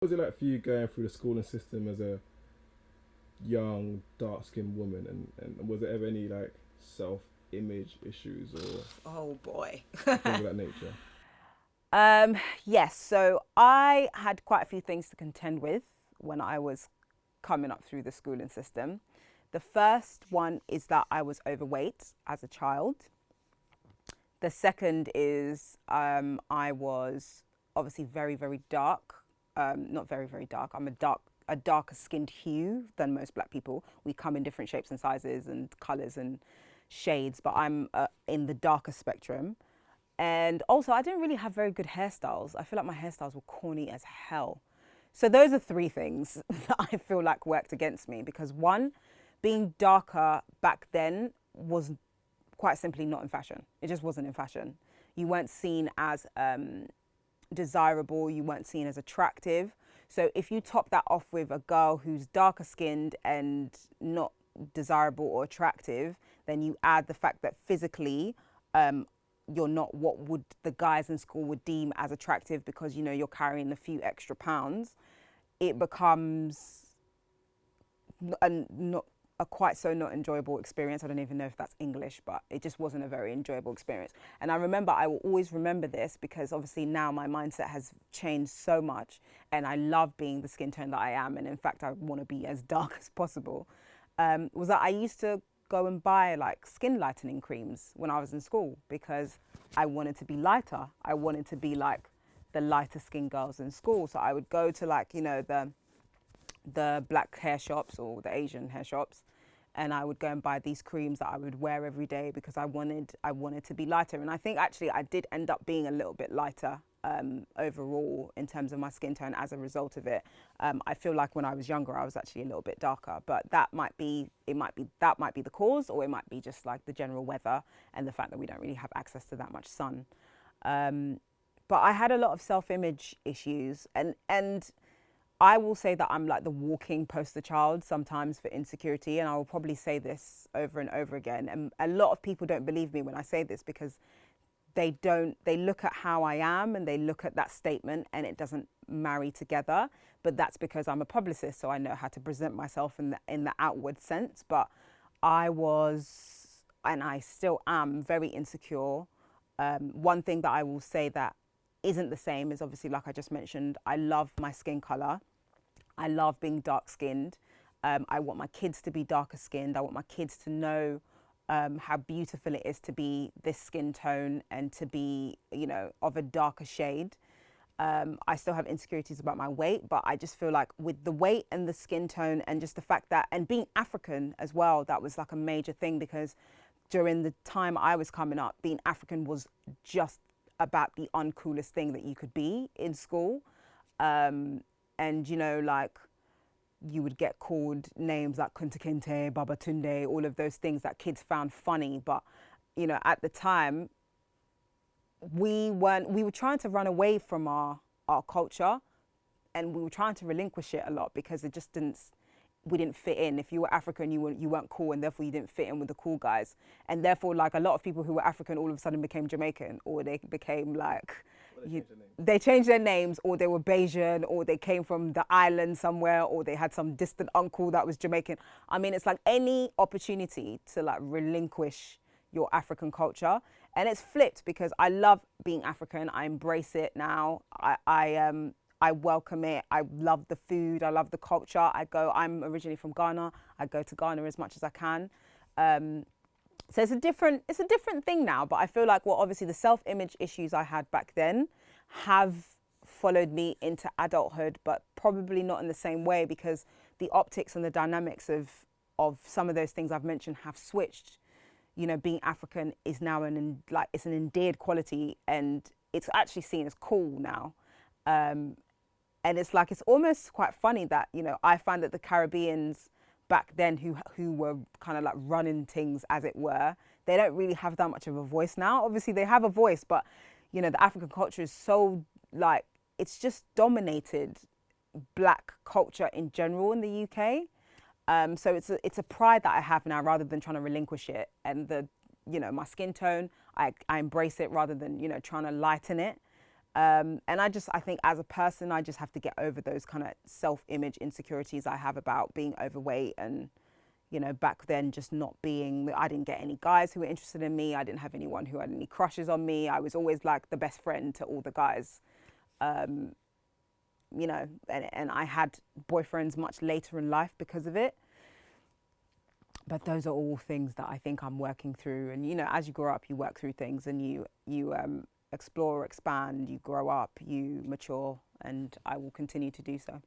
What was it like for you going through the schooling system as a young, dark-skinned woman, and was there ever any like self-image issues or Oh boy. things of that nature? Um, yes, so I had quite a few things to contend with when I was coming up through the schooling system. The first one is that I was overweight as a child. The second is I was obviously very, very dark. Not very, very dark. A darker skinned hue than most black people. We come in different shapes and sizes and colors and shades, but I'm in the darker spectrum. And also, I didn't really have very good hairstyles. I feel like my hairstyles were corny as hell. So those are three things that I feel like worked against me because one, being darker back then was quite simply not in fashion. It just wasn't in fashion. You weren't seen as desirable, you weren't seen as attractive. So if you top that off with a girl who's darker skinned and not desirable or attractive, then you add the fact that physically you're not what would the guys in school would deem as attractive because you know you're carrying a few extra pounds. It becomes not a quite so not enjoyable experience. I don't even know if that's English, but it just wasn't a very enjoyable experience. And I remember, I will always remember this because obviously now my mindset has changed so much and I love being the skin tone that I am. And in fact, I want to be as dark as possible. Was that I used to go and buy like skin lightening creams when I was in school because I wanted to be lighter. I wanted to be like the lighter skin girls in school. So I would go to like, you know, the black hair shops or the Asian hair shops, and I would go and buy these creams that I would wear every day because I wanted to be lighter. And I think actually I did end up being a little bit lighter overall in terms of my skin tone as a result of it. I feel like when I was younger I was actually a little bit darker, but that might be the cause, or it might be just like the general weather and the fact that we don't really have access to that much sun. Um, but I had a lot of self-image issues, and I will say that I'm like the walking poster child sometimes for insecurity, and I will probably say this over and over again. And a lot of people don't believe me when I say this because they look at how I am and they look at that statement and it doesn't marry together. But that's because I'm a publicist, so I know how to present myself in the outward sense. But I was, and I still am, very insecure. One thing that I will say that isn't the same is obviously, like I just mentioned, I love my skin color. I love being dark skinned. I want my kids to be darker skinned. I want my kids to know how beautiful it is to be this skin tone and to be, you know, of a darker shade. I still have insecurities about my weight, but I just feel like with the weight and the skin tone and just the fact that, and being African as well, that was like a major thing because during the time I was coming up, being African was just about the uncoolest thing that you could be in school. And you know, like you would get called names like Kunta Kinte, Baba Tunde, all of those things that kids found funny. But you know, at the time, we were trying to run away from our culture, and we were trying to relinquish it a lot because it just didn't we didn't fit in. If you were African, you weren't cool, and therefore you didn't fit in with the cool guys. And therefore, like a lot of people who were African, all of a sudden became Jamaican, or they became like, Well, they you, changed their names. they changed their names, or they were Bayesian, or they came from the island somewhere, or they had some distant uncle that was Jamaican. I mean, it's like any opportunity to like relinquish your African culture. And it's flipped because I love being African. I embrace it now. I welcome it. I love the food. I love the culture. I'm originally from Ghana. I go to Ghana as much as I can. Um, so it's a different thing now. But I feel like, well, obviously the self-image issues I had back then have followed me into adulthood, but probably not in the same way because the optics and the dynamics of some of those things I've mentioned have switched. You know, being African is now it's an endeared quality, and it's actually seen as cool now. Um, and it's like it's almost quite funny that you know I find that the Caribbeans back then who were kind of like running things as it were, they don't really have that much of a voice now. Obviously they have a voice, but you know the African culture is so like it's just dominated black culture in general in the UK. So it's a pride that I have now rather than trying to relinquish it. And the you know my skin tone, I embrace it rather than you know trying to lighten it. And I think as a person, I just have to get over those kind of self-image insecurities I have about being overweight and, you know, back then just not being, I didn't get any guys who were interested in me. I didn't have anyone who had any crushes on me. I was always like the best friend to all the guys, you know, and I had boyfriends much later in life because of it. But those are all things that I think I'm working through. And, you know, as you grow up, you work through things and you explore, expand, you grow up, you mature, and I will continue to do so.